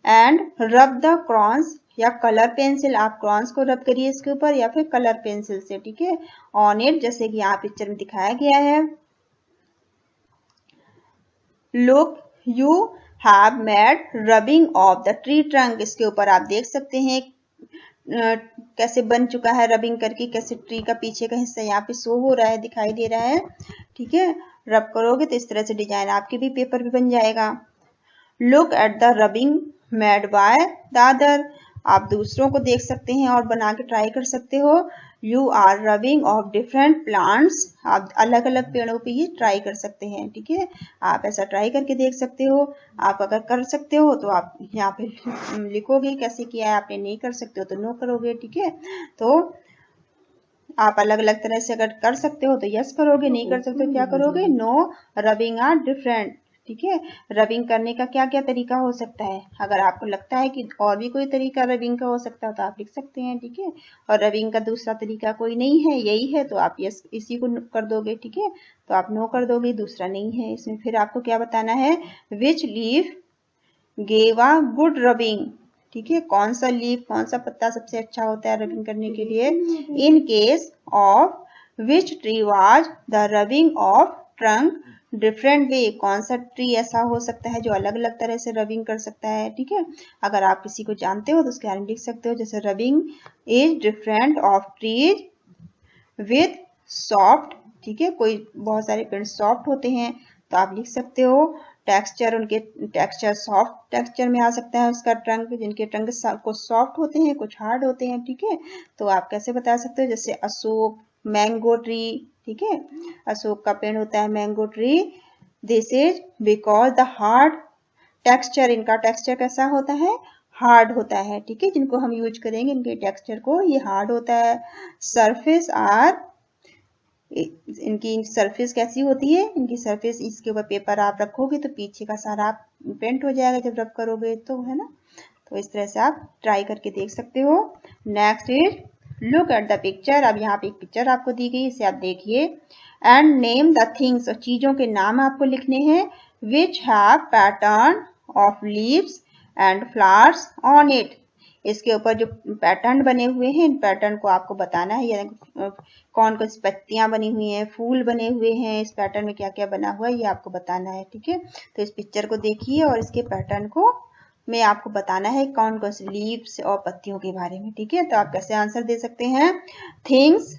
S2: एंड रब द क्रॉन्स या कलर पेंसिल, आप क्रॉन्स को रब करिए इसके ऊपर या फिर कलर पेंसिल से। ठीक है, ऑन इट, जैसे कि यहाँ पिक्चर में दिखाया गया है। Look you have made rubbing of the tree trunk, इसके ऊपर आप देख सकते हैं कैसे बन चुका है रबिंग करके, कैसे ट्री का पीछे का हिस्सा यहाँ पे शो हो रहा है, दिखाई दे रहा है। ठीक है, रब करोगे तो इस तरह से डिजाइन आपके भी पेपर पे बन जाएगा। Look at the rubbing made by the other, आप दूसरों को देख सकते हैं और बना के ट्राई कर सकते हो। You are rubbing of different plants, आप अलग अलग पेड़ों पे ही ट्राई कर सकते हैं। ठीक है, आप ऐसा ट्राई करके देख सकते हो। आप अगर कर सकते हो तो आप यहाँ पे लिखोगे कैसे किया है, आपने नहीं कर सकते हो तो नो करोगे। ठीक है, तो आप अलग अलग तरह से अगर कर सकते हो तो यस करोगे, नहीं कर सकते हो क्या करोगे, नो। Rubbing are different. ठीक है, रबिंग करने का क्या क्या तरीका हो सकता है, अगर आपको लगता है कि और भी कोई तरीका रबिंग का हो सकता है तो आप लिख सकते हैं। ठीक है, और रबिंग का दूसरा तरीका कोई नहीं है, यही है, तो आप यस इसी को कर दोगे। ठीक है, तो आप नो कर दोगे, दूसरा नहीं है इसमें। फिर आपको क्या बताना है, which leaf gave a good rubbing. ठीक है, कौन सा लीफ, कौन सा पत्ता सबसे अच्छा होता है रबिंग करने के लिए। In case of which tree was the rubbing of trunk different way, कौन सा ट्री ऐसा हो सकता है जो अलग अलग तरह से रबिंग कर सकता है। ठीक है, अगर आप किसी को जानते हो तो उसके बारे में लिख सकते हो, जैसे rubbing is different of trees with soft. ठीक है, कोई बहुत सारे पेड़ सॉफ्ट होते हैं तो आप लिख सकते हो टेक्सचर, उनके टेक्सचर सॉफ्ट टेक्सचर में आ सकता है उसका ट्रंक, जिनके ट्रंक कुछ सॉफ्ट होते हैं कुछ हार्ड होते हैं। ठीक है, तो आप कैसे बता सकते हो, जैसे अशोक, मैंगो ट्री। ठीक है, अशोक का पेड़ होता है mango tree, this is because the hard texture, इनका टेक्सचर कैसा होता है, हार्ड होता है। ठीक है, जिनको हम यूज करेंगे इनके टेक्सचर को, ये हार्ड होता है। सरफेस आर, इनकी सरफेस कैसी होती है, इनकी सरफेस, इसके ऊपर पेपर आप रखोगे तो पीछे का सारा पेंट हो जाएगा जब रब करोगे तो, है ना। तो इस तरह से आप ट्राई करके देख सकते हो। Next is look at the picture, अब यहाँ पे एक पिक्चर आपको दी गई, इसे आप देखिए, एंड नेम द थिंग्स, और चीजों के नाम आपको लिखने हैं, which have pattern of leaves and flowers on it, इसके ऊपर जो पैटर्न बने हुए हैं इन पैटर्न को आपको बताना है, यानी कौन कौन सी पत्तियां बनी हुई हैं, फूल बने हुए हैं, इस पैटर्न में क्या क्या बना हुआ है ये आपको बताना है। ठीक है, तो इस पिक्चर को देखिए और इसके पैटर्न को में आपको बताना है कौन कौन से लीव्स और पत्तियों के बारे में। ठीक है, तो आप कैसे आंसर दे सकते हैं, things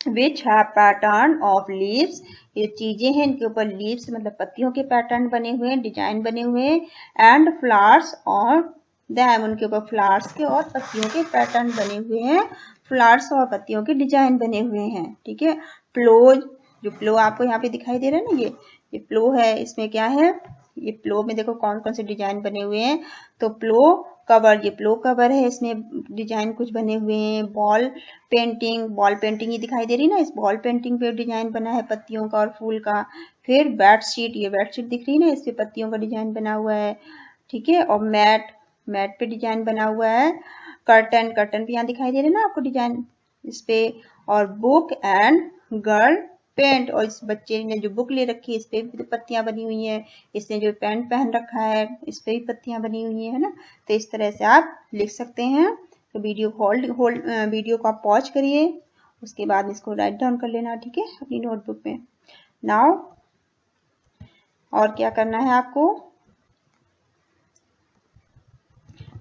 S2: which have pattern of leaves, ये चीजें हैं इनके ऊपर लीव्स मतलब पत्तियों के पैटर्न बने हुए हैं, डिजाइन बने हुए हैं, एंड फ्लावर्स और दैम, उनके ऊपर फ्लावर्स के और पत्तियों के पैटर्न बने हुए हैं, फ्लावर्स और पत्तियों के डिजाइन बने हुए हैं। ठीक है, प्लो, जो प्लो आपको यहाँ पे दिखाई दे रहा है ना, ये प्लो है, इसमें क्या है, ये प्लो में देखो कौन कौन से डिजाइन बने हुए हैं, तो प्लो कवर, ये प्लो कवर है, इसमें डिजाइन कुछ बने हुए हैं। बॉल पेंटिंग, बॉल पेंटिंग ये दिखाई दे रही है ना, इस बॉल पेंटिंग पे डिजाइन बना है पत्तियों का और फूल का। फिर बेडशीट, ये बेडशीट दिख रही है ना, इस पे पत्तियों का डिजाइन बना हुआ है। ठीक है, और मैट, मैट पे डिजाइन बना हुआ है। कर्टन, कर्टन भी यहाँ दिखाई दे रहे हैं ना आपको डिजाइन इस पे, और बुक एंड गर्ल पेंट, और इस बच्चे ने जो बुक ले रखी है इस पे भी पत्तियां बनी हुई हैं, इसने जो पेंट पहन रखा है इस पे भी पत्तियां बनी हुई है ना। तो इस तरह से आप लिख सकते हैं। तो वीडियो को आप पॉज करिए, उसके बाद इसको राइट डाउन कर लेना, ठीक है, अपनी नोटबुक में। नाउ और क्या करना है आपको,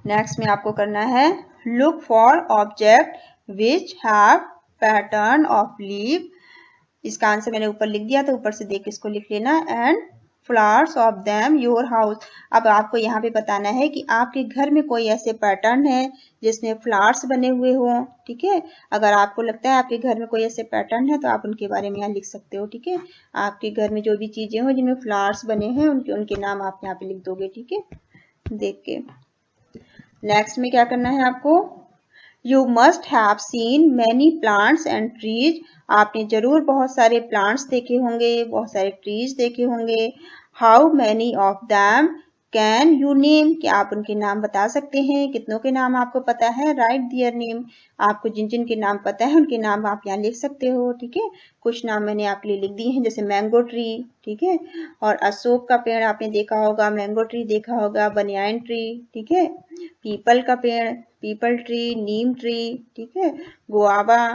S2: नेक्स्ट में आपको करना है look for object which have pattern of leaf. इसका आंसर मैंने ऊपर लिख दिया, तो ऊपर से देख के इसको लिख लेना। And flowers of them your house. अब आपको यहाँ पे बताना है कि आपके घर में कोई ऐसे पैटर्न है जिसमें फ्लावर्स बने हुए हों, ठीक है। अगर आपको लगता है आपके घर में कोई ऐसे पैटर्न है तो आप उनके बारे में यहाँ लिख सकते हो, ठीक है। आपके घर में जो भी चीजें हो जिनमें फ्लावर्स बने हैं उनके नाम आप यहाँ पे लिख दोगे, ठीक है, देख के। नेक्स्ट में क्या करना है आपको, you must have seen many plants and trees. आपने जरूर बहुत सारे प्लांट्स देखे होंगे, बहुत सारे ट्रीज देखे होंगे। How many of them can you name, क्या आप उनके नाम बता सकते हैं, कितनों के नाम आपको पता है। राइट देयर नेम, आपको जिन जिन के नाम पता है उनके नाम आप यहाँ लिख सकते हो, ठीक है। कुछ नाम मैंने आपके लिए लिख दिए हैं, जैसे मैंगो ट्री, ठीक है, और अशोक का पेड़ आपने देखा होगा, मैंगो ट्री देखा होगा, बनियान ट्री, ठीक है, पीपल का पेड़, पीपल ट्री, नीम ट्री, ठीक है, गुआवा।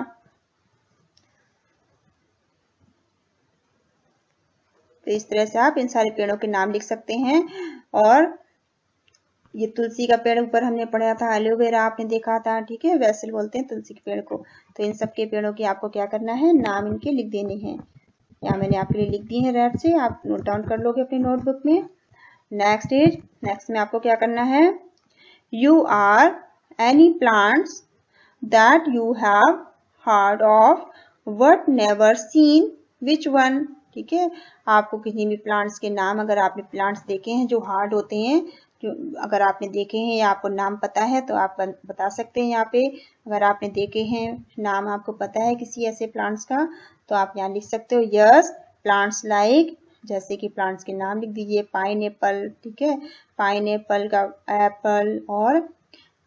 S2: तो इस तरह से आप इन सारे पेड़ों के नाम लिख सकते हैं। और ये तुलसी का पेड़ ऊपर हमने पढ़ा था, एलोवेरा आपने देखा था, ठीक है, वैसे बोलते हैं तुलसी के पेड़ को। तो इन सब के पेड़ों की आपको क्या करना है, नाम इनके लिख देने हैं। यहाँ मैंने आपके लिए लिख दी है रेड से, आप नोट डाउन कर लोगे अपनी नोटबुक में। नेक्स्ट में आपको क्या करना है, you are any plants that you have heard of but never seen which one, ठीक है। आपको किसी भी प्लांट्स के नाम, अगर आपने प्लांट्स देखे हैं जो हार्ड होते हैं, जो अगर आपने देखे हैं या आपको नाम पता है तो आप बता सकते हैं यहाँ पे। अगर आपने देखे हैं, नाम आपको पता है किसी ऐसे प्लांट्स का, तो आप यहाँ लिख सकते हो यस प्लांट्स लाइक, जैसे कि प्लांट्स के नाम लिख दीजिए, पाइनएप्पल, ठीक है, पाइनएप्पल का एप्पल, और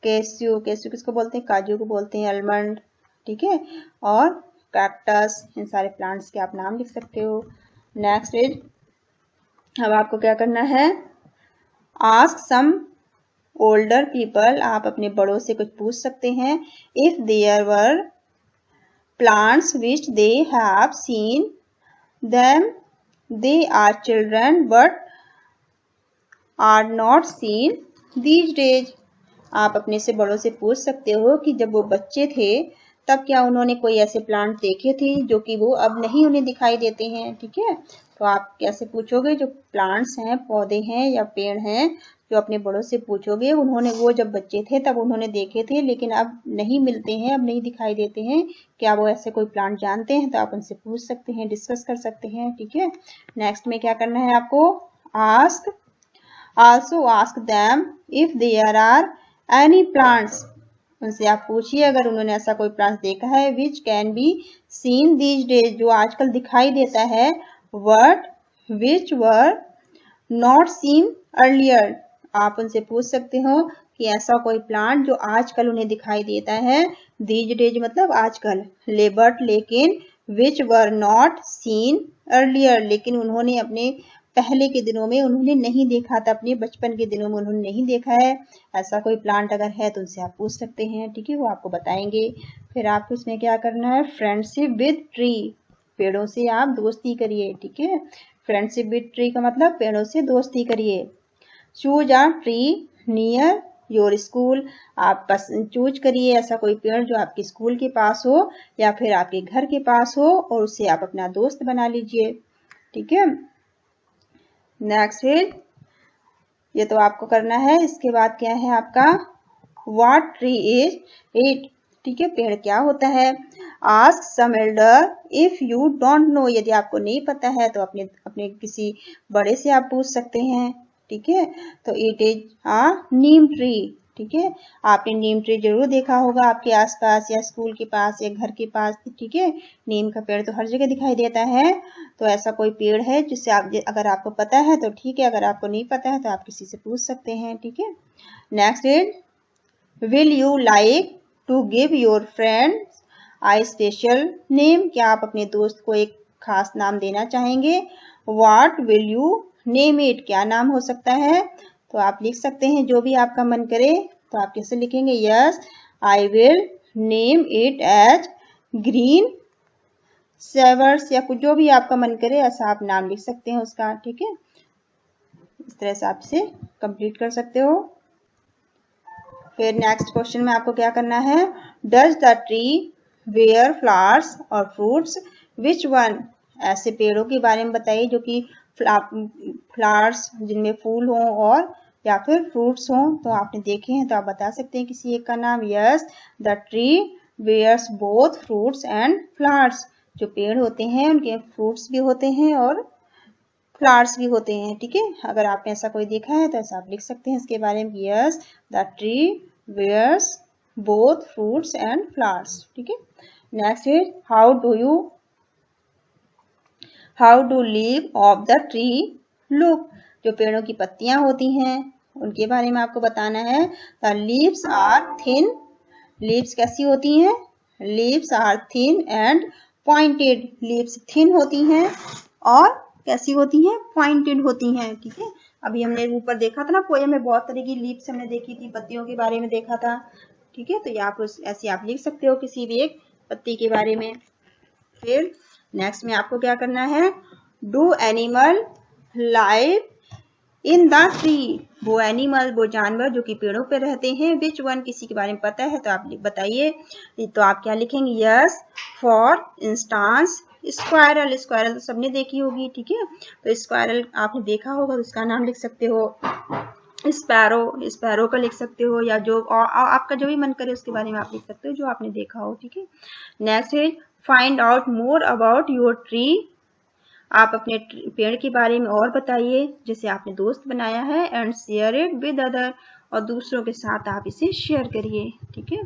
S2: कैस्यू, कैस्यू किसको बोलते हैं, काजू को बोलते हैं, आलमंड, ठीक है, और कैक्टस। इन सारे प्लांट्स के आप नाम लिख सकते हो। नेक्स्ट इज, अब आपको क्या करना है, आस्क सम ओल्डर पीपल, आप अपने बड़ों से कुछ पूछ सकते हैं। If there were plants which they have seen them they are children but are not seen these days. आप अपने से बड़ों से पूछ सकते हो कि जब वो बच्चे थे तब क्या उन्होंने कोई ऐसे प्लांट देखे थे जो कि वो अब नहीं उन्हें दिखाई देते हैं, ठीक है। तो आप कैसे पूछोगे, जो प्लांट्स हैं, पौधे हैं या पेड़ हैं, जो अपने बड़ों से पूछोगे उन्होंने, वो जब बच्चे थे तब उन्होंने देखे थे लेकिन अब नहीं मिलते हैं, अब नहीं दिखाई देते हैं, क्या वो ऐसे कोई प्लांट जानते हैं, तो आप उनसे पूछ सकते हैं, डिस्कस कर सकते हैं, ठीक है। नेक्स्ट में क्या करना है आपको, ask, also ask them if there are any plants, उनसे आप पूछिए अगर उन्होंने ऐसा कोई प्लांट देखा है, which can be seen these days, जो आजकल दिखाई देता है, word which were not seen earlier, आप उनसे पूछ सकते हो कि ऐसा कोई प्लांट जो आजकल उन्हें दिखाई देता है, दीज डेज मतलब आजकल, लेबर्ट लेकिन, विच वर नॉट सीन अर्लियर, लेकिन उन्होंने अपने पहले के दिनों में उन्होंने नहीं देखा था, अपने बचपन के दिनों में उन्होंने नहीं देखा है। ऐसा कोई प्लांट अगर है तो उनसे आप पूछ सकते हैं, ठीक है, वो आपको बताएंगे। फिर आपको इसमें क्या करना है, फ्रेंडशिप विद ट्री, पेड़ों से आप दोस्ती करिए, ठीक है। फ्रेंडशिप विद ट्री का मतलब पेड़ों से दोस्ती करिए। Choose a tree near your school, आप चूज करिए ऐसा कोई पेड़ जो आपके स्कूल के पास हो या फिर आपके घर के पास हो और उसे आप अपना दोस्त बना लीजिए, ठीक है। नेक्स्ट इज, ये तो आपको करना है। इसके बाद क्या है आपका, व्हाट ट्री इज इट, ठीक है, पेड़ क्या होता है। Ask some elder if you don't know, यदि आपको नहीं पता है तो अपने अपने किसी बड़े से आप पूछ सकते हैं, ठीक है। तो it is a neem tree, ठीक है, आपने नीम ट्री जरूर देखा होगा आपके आसपास या स्कूल के पास या घर के पास, ठीक है। नीम का पेड़ तो हर जगह दिखाई देता है। तो ऐसा कोई पेड़ है जिससे आप, अगर आपको पता है तो ठीक है, अगर आपको नहीं पता है तो आप किसी से पूछ सकते हैं, ठीक है। Next is, will you like to give your friends I special name, क्या आप अपने दोस्त को एक खास नाम देना चाहेंगे, what will you name it, क्या नाम हो सकता है? तो आप लिख सकते हैं जो भी आपका मन करे। तो आप कैसे लिखेंगे? Yes I will name it as green savers, या कुछ जो भी आपका मन करे ऐसा आप नाम लिख सकते हैं उसका। ठीक है, इस तरह से आप इसे कंप्लीट कर सकते हो। फिर नेक्स्ट क्वेश्चन में आपको क्या करना है? Does the tree wear flowers or fruits, which one, ऐसे पेड़ों के बारे में बताइए जो कि फ्लावर्स जिनमें फूल हों और या फिर फ्रूट्स हों। तो आपने देखे हैं तो आप बता सकते हैं किसी एक का नाम। Yes the tree wears both fruits and flowers, जो पेड़ होते हैं उनके फ्रूट्स भी होते हैं और फ्लावर्स भी होते हैं। ठीक है, अगर आपने ऐसा कोई देखा है तो ऐसा आप लिख सकते हैं इसके बारे में। Yes the tree wears both fruits and flowers. ठीक है, नेक्स्ट है how do leave of the tree look, जो पेड़ों की पत्तियां होती हैं उनके बारे में आपको बताना है। The leaves are thin, leaves कैसी होती हैं? Leaves are thin and pointed, leaves थिन होती हैं और कैसी होती हैं? पॉइंटेड होती हैं। ठीक है, अभी हमने ऊपर देखा था ना पोएम में, बहुत तरह की लीव्स हमने देखी थी, पत्तियों के बारे में देखा था। ठीक है, तो ये आप ऐसे आप लिख सकते हो किसी भी एक पत्ती के बारे में। फिर नेक्स्ट में आपको क्या करना है? Do animal live in the tree, वो एनिमल, वो जानवर जो कि पेड़ों पे रहते हैं, विच वन, किसी के बारे में पता है तो आप बताइए। तो आप क्या लिखेंगे? Yes for instance squirrel, squirrel तो सबने देखी होगी। ठीक है, तो स्क्वायरल आपने देखा होगा तो उसका नाम लिख सकते हो। स्पैरो, स्पैरो का लिख सकते हो, या जो आपका जो भी मन करे उसके बारे में आप लिख सकते हो जो आपने देखा हो। ठीक है, नेक्स्ट है find out more about your tree, आप अपने पेड़ के बारे में और बताइए जिसे आपने दोस्त बनाया है। And share it with other, और दूसरों के साथ आप इसे शेयर करिए। ठीक है,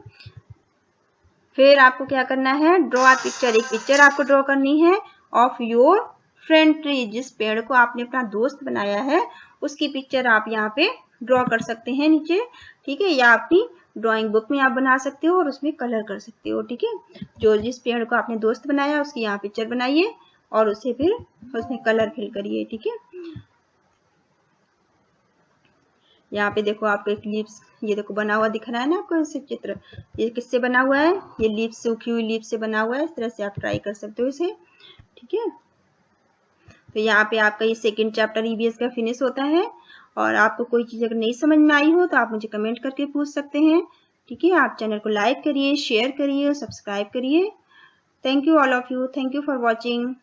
S2: फिर आपको क्या करना है? ड्रॉ अ पिक्चर, एक पिक्चर आपको ड्रॉ करनी है ऑफ योर फ्रेंड ट्री, जिस पेड़ को आपने अपना दोस्त बनाया है उसकी पिक्चर आप यहाँ पे ड्रॉ कर सकते हैं नीचे। ठीक है, या अपनी ड्राइंग बुक में आप बना सकते हो और उसमें कलर कर सकते हो। ठीक है, जो जिस पेड़ को आपने दोस्त बनाया उसकी यहाँ पिक्चर बनाइए और उसे फिर उसमें कलर फिल करिए। ठीक है, यहाँ पे देखो आपको एक लीव्स, ये देखो बना हुआ दिख रहा है ना आपको इसे चित्र, ये किससे बना हुआ है? ये लीव्स, सूखी हुई लीव्स से बना हुआ है। इस तरह से आप ट्राई कर सकते हो इसे। ठीक है, तो यहाँ पे आपका ये सेकंड चैप्टर ईवीएस का फिनिश होता है। और आपको कोई चीज़ अगर नहीं समझ में आई हो तो आप मुझे कमेंट करके पूछ सकते हैं। ठीक है, आप चैनल को लाइक करिए, शेयर करिए, सब्सक्राइब करिए। Thank you all of you, thank you for watching.